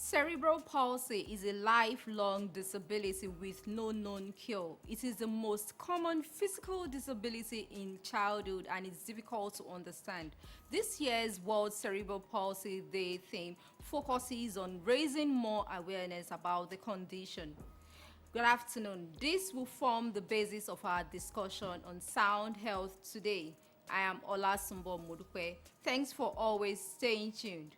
Cerebral palsy is a lifelong disability with no known cure. It is the most common physical disability in childhood and it's difficult to understand. This year's World Cerebral Palsy Day theme focuses on raising more awareness about the condition. Good afternoon. This will form the basis of our discussion on sound health today. I am Olasumbo Modupe. Thanks for always staying tuned.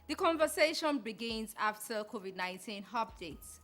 The conversation begins after COVID-19 updates.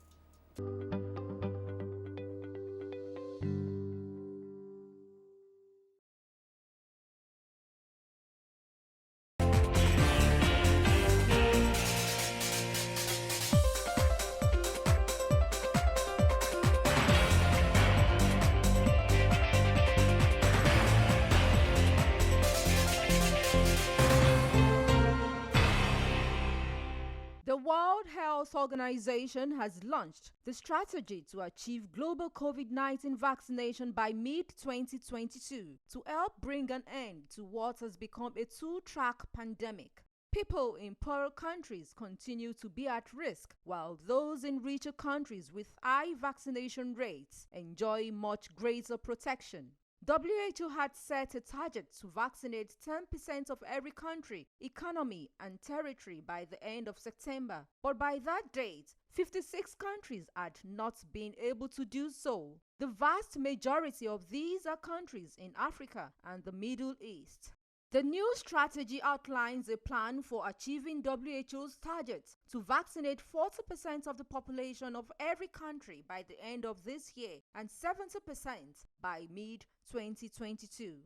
The World Health Organization has launched the strategy to achieve global COVID-19 vaccination by mid-2022 to help bring an end to what has become a two-track pandemic. People in poorer countries continue to be at risk, while those in richer countries with high vaccination rates enjoy much greater protection. WHO had set a target to vaccinate 10% of every country, economy, and territory by the end of September. But by that date, 56 countries had not been able to do so. The vast majority of these are countries in Africa and the Middle East. The new strategy outlines a plan for achieving WHO's target to vaccinate 40% of the population of every country by the end of this year and 70% by mid-2022.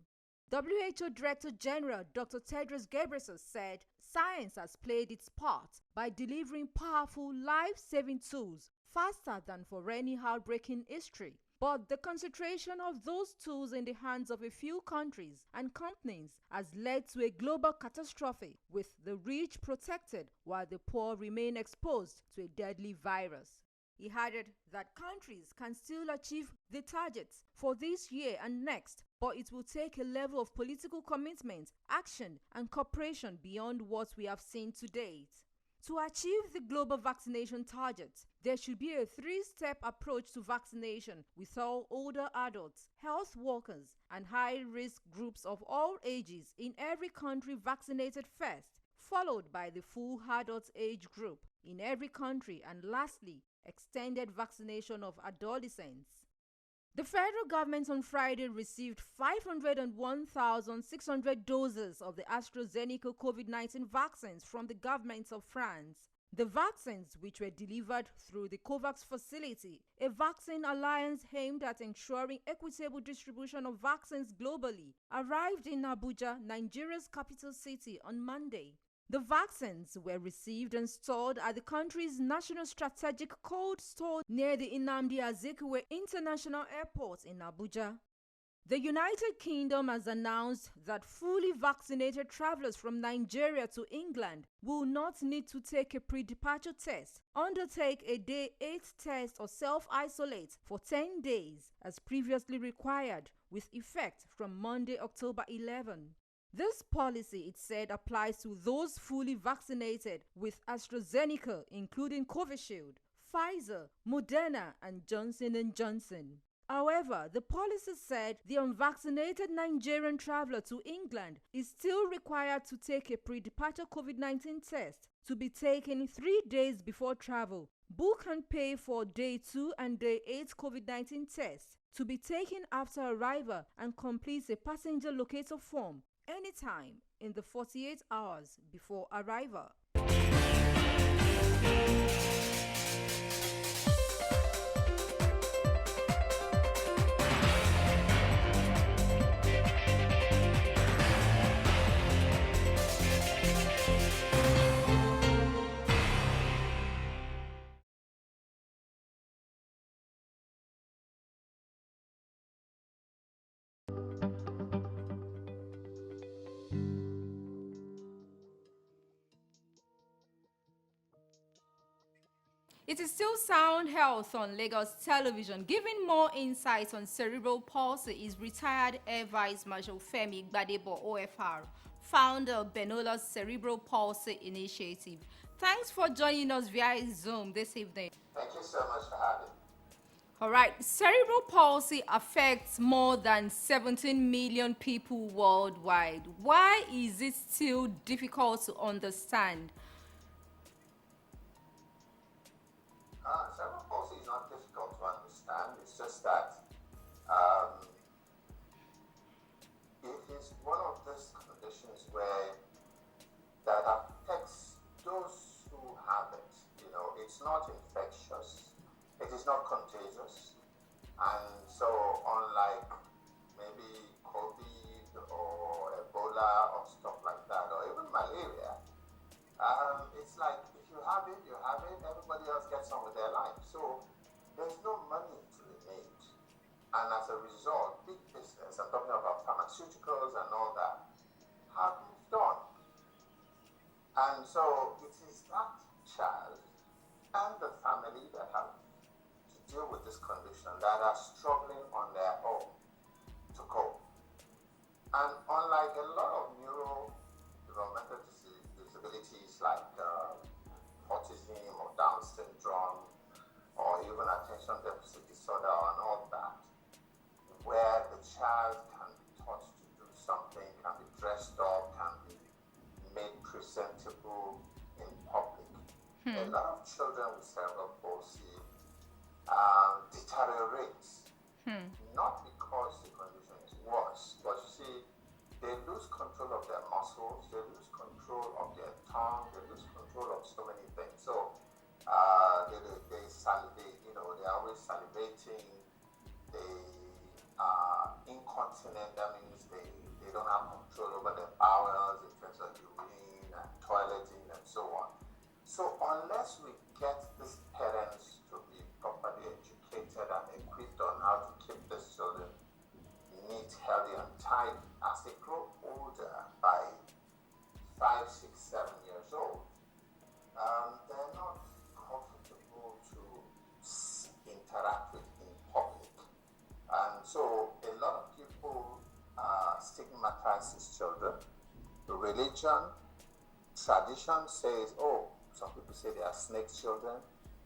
WHO Director General Dr. Tedros Ghebreyesus said science has played its part by delivering powerful life-saving tools faster than for any outbreak in history. But the concentration of those tools in the hands of a few countries and companies has led to a global catastrophe, with the rich protected while the poor remain exposed to a deadly virus. He added that countries can still achieve the targets for this year and next, but it will take a level of political commitment, action, and cooperation beyond what we have seen to date. To achieve the global vaccination targets, there should be a three-step approach to vaccination with all older adults, health workers, and high-risk groups of all ages in every country vaccinated first, followed by the full adult age group in every country, and lastly, extended vaccination of adolescents. The federal government on Friday received 501,600 doses of the AstraZeneca COVID-19 vaccines from the governments of France. The vaccines, which were delivered through the COVAX facility, a vaccine alliance aimed at ensuring equitable distribution of vaccines globally, arrived in Abuja, Nigeria's capital city, on Monday. The vaccines were received and stored at the country's National Strategic Cold Store near the Nnamdi Azikiwe International Airport in Abuja. The United Kingdom has announced that fully vaccinated travelers from Nigeria to England will not need to take a pre-departure test, undertake a day 8 test or self-isolate for 10 days as previously required, with effect from Monday, October 11. This policy, it said, applies to those fully vaccinated with AstraZeneca, including Covishield, Pfizer, Moderna, and Johnson & Johnson. However, the policy said the unvaccinated Nigerian traveler to England is still required to take a pre-departure COVID-19 test to be taken 3 days before travel, book and pay for day 2 and day 8 COVID-19 tests to be taken after arrival, and complete a passenger locator form anytime in the 48 hours before arrival. It is still Sound Health on Lagos Television. Giving more insights on cerebral palsy is retired Air Vice Marshal Femi Gbadebo, OFR, founder of Benola's Cerebral Palsy Initiative. Thanks for joining us via Zoom this evening. Thank you so much for having me. All right, cerebral palsy affects more than 17 million people worldwide. Why is it still difficult to understand? Cerebral palsy is not difficult to understand. It's just that um, it is one of those conditions where that affects those who have it. You know, it's not infectious. It is not contagious. And so, unlike maybe COVID or Ebola or stuff like that, or even malaria, it's like if you have it, you have it, everybody else gets on with their life. So, there's no money to be made. And as a result, big business, I'm talking about pharmaceuticals and all that, have moved on. And so, it is that child and the family that have to deal with this condition that are struggling on their own to cope. And unlike a lot of neurodevelopmental disabilities like autism or Down syndrome or even attention deficit disorder and all that, where the child can be taught to do something, can be dressed up, can be made presentable in public. A lot of children with cerebral palsy deteriorates, not because the condition is worse, but you see, they lose control of their muscles, they lose control of their tongue, they lose control of so many things. So they salivate, you know, they're always salivating, they are incontinent, that means they don't have control over their bowels in terms of urine and toileting and so on. So unless we get these parents to be properly educated and equipped on how to keep these children neat, healthy, and tidy as they grow older by 5, 6, 7 years old, they're not comfortable to interact with in public. And so a lot of people stigmatize these children. Religion, tradition says, oh, some people say they are snake children.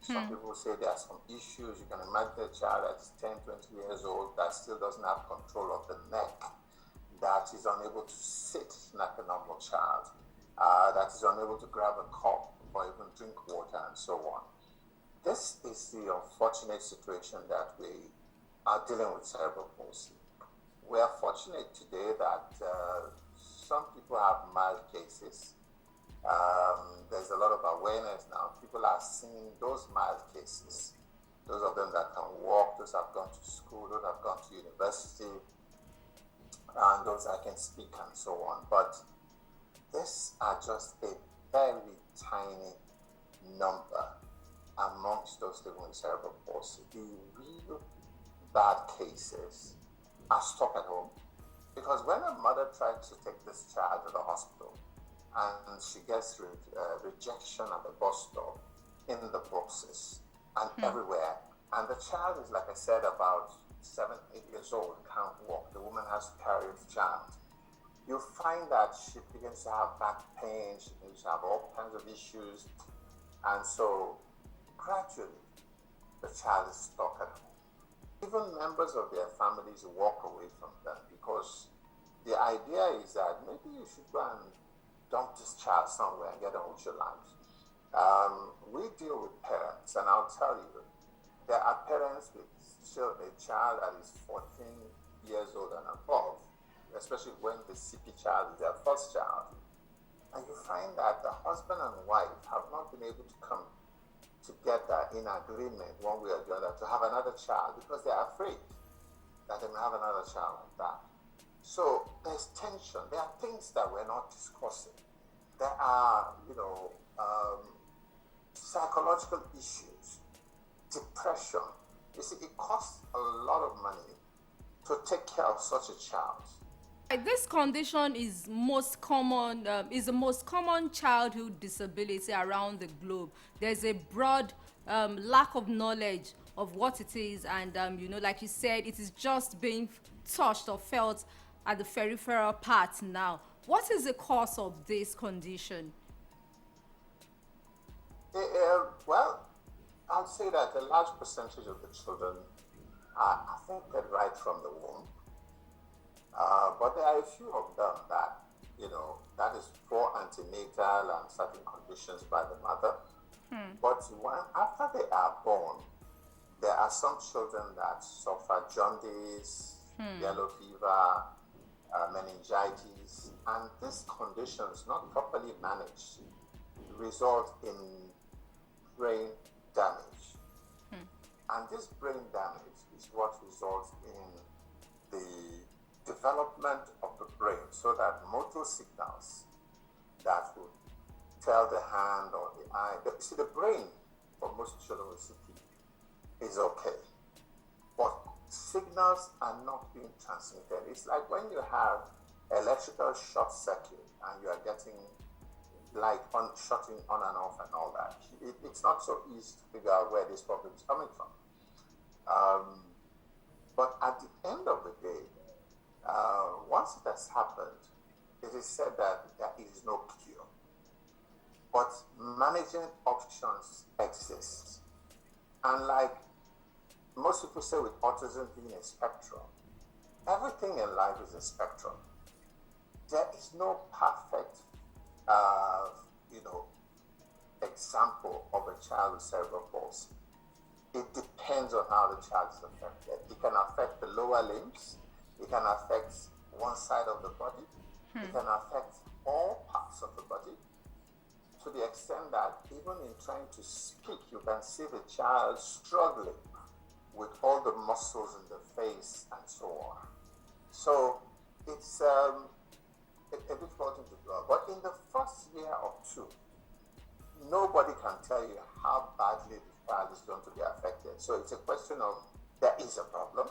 Some people say there are some issues. You can imagine a child that's 10, 20 years old that still doesn't have control of the neck, that is unable to sit like a normal child, that is unable to grab a cup or even drink water and so on. This is the unfortunate situation that we are dealing with cerebral palsy. We are fortunate today that some people have mild cases. There's a lot of awareness now. People are seeing those mild cases, those of them that can walk, those have gone to school, those have gone to university, and those that can speak and so on. But these are just a very tiny number amongst those living with cerebral palsy. The real bad cases are stuck at home, because when a mother tries to take this child to the hospital and she gets rejection at the bus stop, in the buses, and everywhere, and the child is, like I said, about 7, 8 years old, can't walk, the woman has to carry the child, you find that she begins to have back pain, she begins to have all kinds of issues, and so gradually the child is stuck at home. Even members of their families walk away from them, because the idea is that maybe you should go and dump this child somewhere and get on with your life. We deal with parents, and I'll tell you, there are parents with a child that is 14 years old and above, especially when the CP child is their first child. And you find that the husband and wife have not been able to come together in agreement one way or the other to have another child, because they are afraid that they may have another child like that. So there's tension. There are things that we're not discussing. There are, psychological issues, depression. You see, it costs a lot of money to take care of such a child. This condition is the most common childhood disability around the globe. There's a broad lack of knowledge of what it is, and like you said, it is just being touched or felt at the peripheral part now. What is the cause of this condition? Well, I'd say that a large percentage of the children are affected right from the womb. But there are a few of them that, that is for antenatal and certain conditions by the mother. But after they are born, there are some children that suffer jaundice, yellow fever, meningitis, and these conditions, not properly managed, result in brain damage. And this brain damage is what results in the development of the brain, so that motor signals that would tell the hand or the eye. See, the brain for most children with CP is okay, but signals are not being transmitted. It's like when you have electrical short circuit and you are getting light on, shutting on and off and all that. It's not so easy to figure out where this problem is coming from. But at the end of the day, once it has happened, it is said that there is no cure. But management options exist. And like most people say with autism being a spectrum, everything in life is a spectrum. There is no perfect, example of a child with cerebral palsy. It depends on how the child is affected. It can affect the lower limbs. It can affect one side of the body. It can affect all parts of the body, to the extent that even in trying to speak, you can see the child struggling with all the muscles in the face and so on. So it's a difficult thing to do. But in the first year or two, nobody can tell you how badly the child is going to be affected. So it's a question of there is a problem,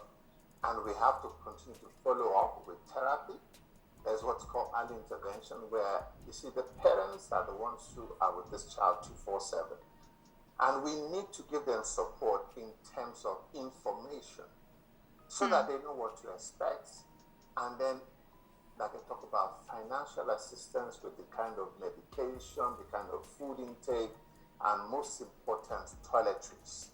and we have to continue to follow up with therapy. There's what's called early intervention, where you see the parents are the ones who are with this child 24/7. And we need to give them support in terms of information so that they know what to expect. And then, like I talk about, financial assistance with the kind of medication, the kind of food intake, and most important, toiletries.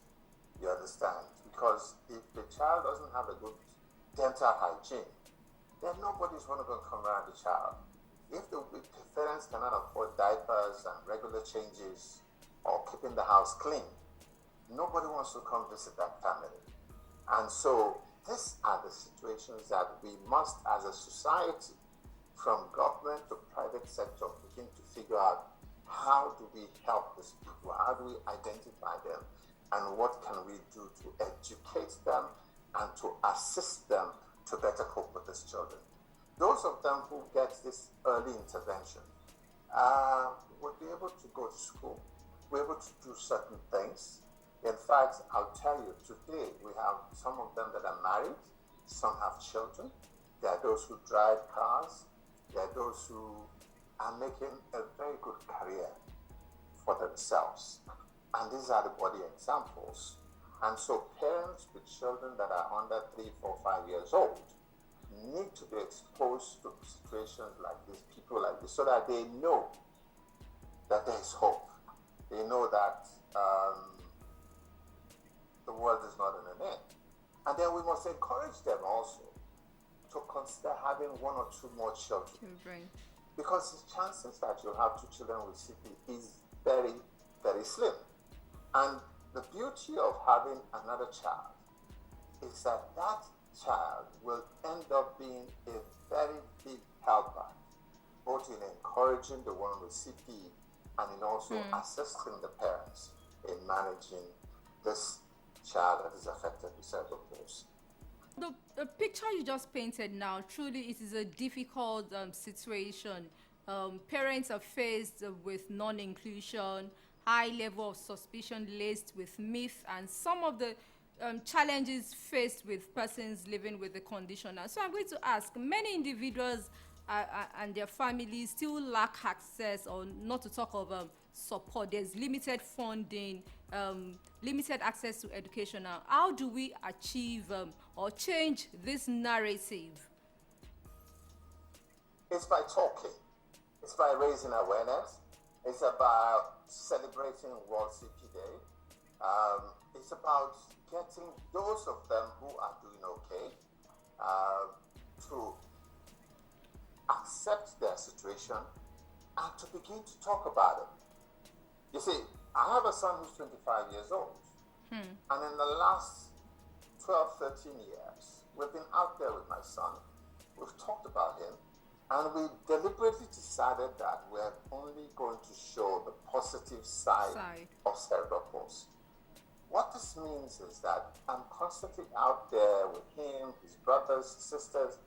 You understand? Because if the child doesn't have a good dental hygiene, then nobody's going to come around the child. If the parents cannot afford diapers and regular changes or keeping the house clean, nobody wants to come visit that family. And so these are the situations that we must, as a society, from government to private sector, begin to figure out how do we help these people, how do we identify them, and what can we do to educate them and to assist them to better cope with these children. Those of them who get this early intervention will be able to go to school, we're able to do certain things. In fact, I'll tell you, today we have some of them that are married, some have children. There are those who drive cars. There are those who are making a very good career for themselves. And these are the body examples. And so parents with children that are under 3, 4, 5 years old need to be exposed to situations like this, people like this, so that they know that there is hope. They know that the world is not in an end. And then we must encourage them also to consider having 1 or 2 more children. Because the chances that you'll have 2 children with CP is very, very slim. And the beauty of having another child is that that child will end up being a very big helper, both in encouraging the one with CP and in also assisting the parents in managing this child that is affected with cerebral palsy. The picture you just painted now, truly it is a difficult situation. Parents are faced with non-inclusion, high level of suspicion laced with myth, and some of the challenges faced with persons living with the condition. And so I'm going to ask, many individuals and their families still lack access, or not to talk of support. There's limited funding, limited access to education. Now, how do we achieve or change this narrative? It's by talking. It's by raising awareness. It's about celebrating World CP Day. It's about getting those of them who are doing okay to accept their situation and to begin to talk about it. You see, I have a son who's 25 years old. And in the last 12, 13 years, we've been out there with my son. We've talked about him. And we deliberately decided that we're only going to show the positive side of cerebral palsy. What this means is that I'm constantly out there with him, his brothers, sisters,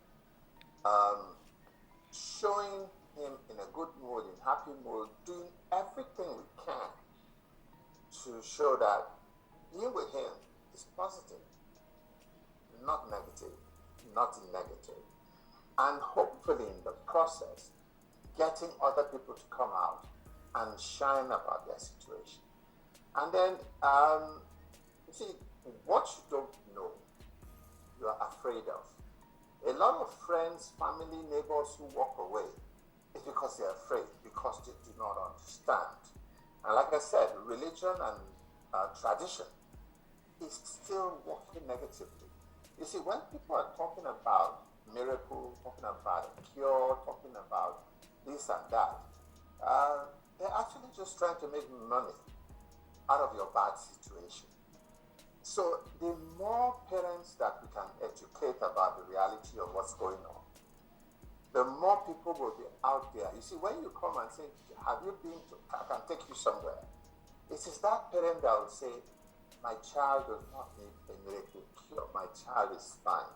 showing him in a good mood, in happy mood, doing everything we can to show that being with him is positive, not negative, not negative. And hopefully in the process, getting other people to come out and shine about their situation. And then, you see, what you don't know, you are afraid of. A lot of friends, family, neighbors who walk away is because they're afraid, because they do not understand. And like I said, religion and tradition is still working negatively. You see, when people are talking about miracle, talking about a cure, talking about this and that, they're actually just trying to make money out of your bad situation. So the more parents that we can educate about the reality of what's going on, the more people will be out there. You see, when you come and say, have you been to, I can take you somewhere, it is that parent that will say, my child does not need a miracle cure, my child is fine.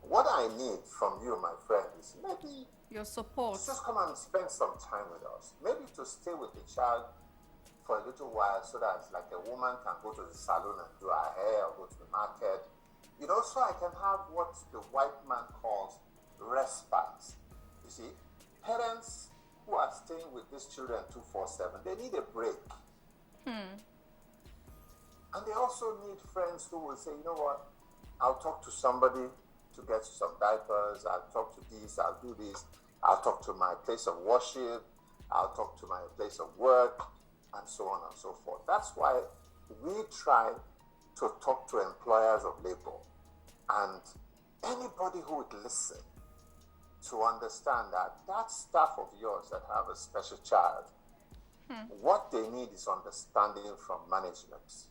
What I need from you, my friend, is maybe your support. Just come and spend some time with us. Maybe to stay with the child for a little while so that like a woman can go to the salon and do her hair or go to the market. You know, so I can have what the white man calls respite. You see, parents who are staying with these children 24/7, they need a break. And they also need friends who will say, you know what, I'll talk to somebody to get some diapers, I'll talk to this, I'll do this, I'll talk to my place of worship, I'll talk to my place of work, and so on and so forth. That's why we try to talk to employers of labor and anybody who would listen to understand that that staff of yours that have a special child, what they need is understanding from management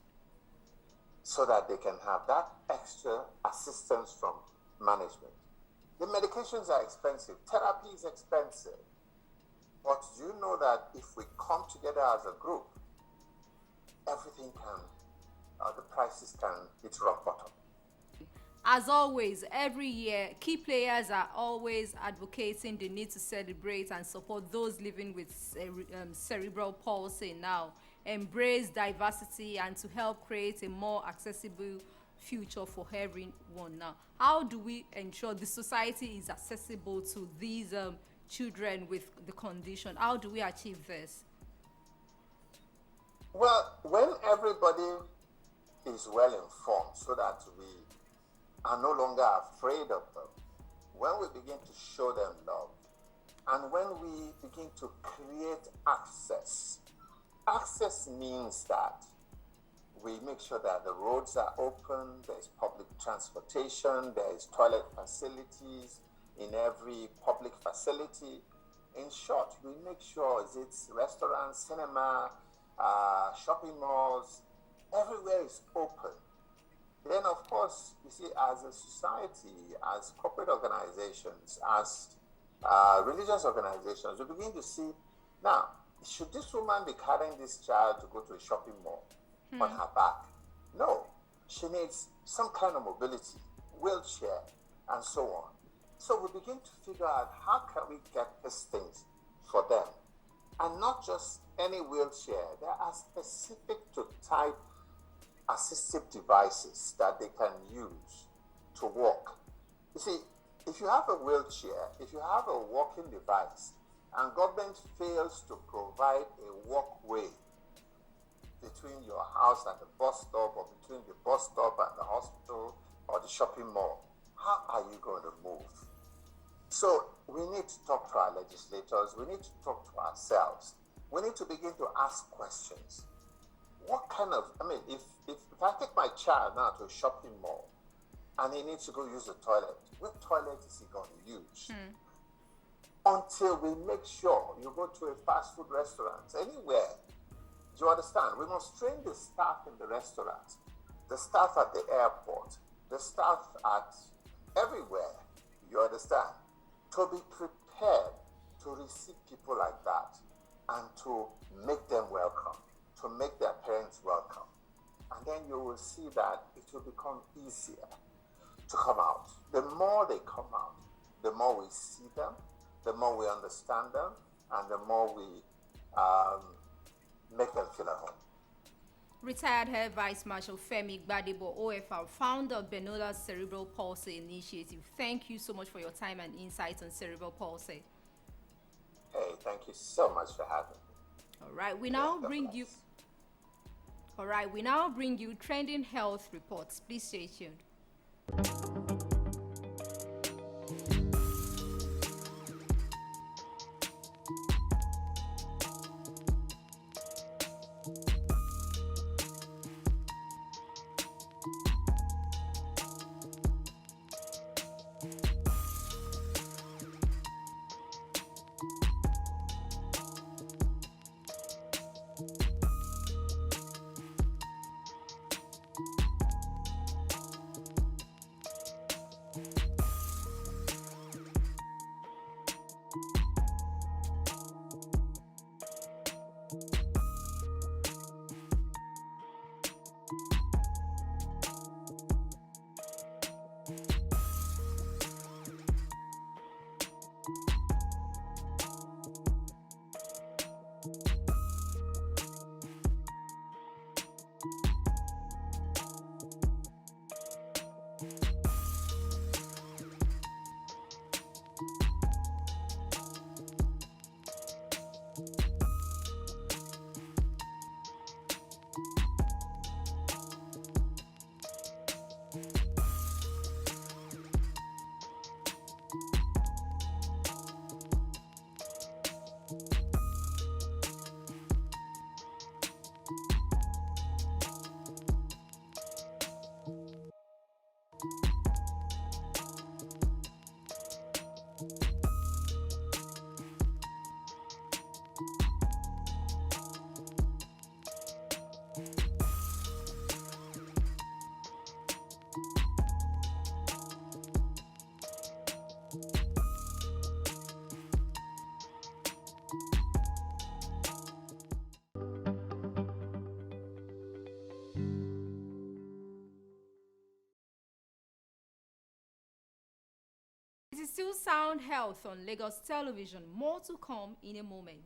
so that they can have that extra assistance from management. The medications are expensive, therapy is expensive, but do you know that if we come together as a group, everything can, the prices can hit rock bottom. As always, every year, key players are always advocating the need to celebrate and support those living with cerebral palsy now, embrace diversity, and to help create a more accessible future for everyone now. How do we ensure the society is accessible to these children with the condition? How do we achieve this? Well, when everybody is well informed so that we are no longer afraid of them, when we begin to show them love, and when we begin to create access means that we make sure that the roads are open, there is public transportation, there is toilet facilities in every public facility. In short, we make sure it's restaurants, cinema, shopping malls, everywhere is open. Then, of course, you see, as a society, as corporate organizations, as religious organizations, we begin to see, now, should this woman be carrying this child to go to a shopping mall on her back? No, she needs some kind of mobility, wheelchair, and so on. So we begin to figure out how can we get these things for them. And not just any wheelchair, there are specific to type assistive devices that they can use to walk. You see, if you have a wheelchair, if you have a walking device, and government fails to provide a walkway between your house and the bus stop, or between the bus stop and the hospital or the shopping mall, how are you going to move? So we need to talk to our legislators, we need to talk to ourselves we need to begin to ask questions. What kind of, if I take my child now to a shopping mall and he needs to go use the toilet, what toilet is he going to use? Until we make sure you go to a fast food restaurant, anywhere, do you understand? We must train the staff in the restaurant, the staff at the airport, the staff at everywhere, you understand? To be prepared to receive people like that and to make them welcome, to make their parents welcome. And then you will see that it will become easier to come out. The more they come out, the more we see them, the more we understand them, and the more we make them feel at home. Retired Air Vice Marshal Femi Gbadebo, OFR, founder of Benola's Cerebral Palsy Initiative. Thank you so much for your time and insights on cerebral palsy. Hey, thank you so much for having me. All right, we now bring you trending health reports. Please stay tuned. It is still Sound Health on Lagos Television. More to come in a moment.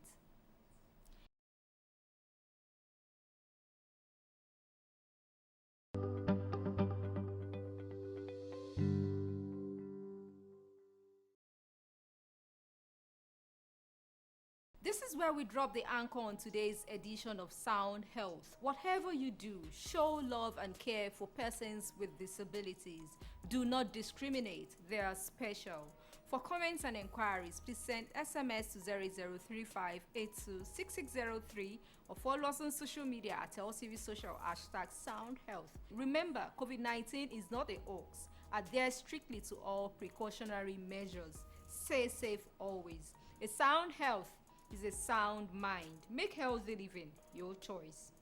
This is where we drop the anchor on today's edition of Sound Health. Whatever you do, show love and care for persons with disabilities. Do not discriminate. They are special. For comments and inquiries, please send SMS to 0035826603 or follow us on social media at LCV Social #SoundHealth. Remember, COVID-19 is not a hoax. Adhere strictly to all precautionary measures. Stay safe always. A sound health is a sound mind. Make healthy living your choice.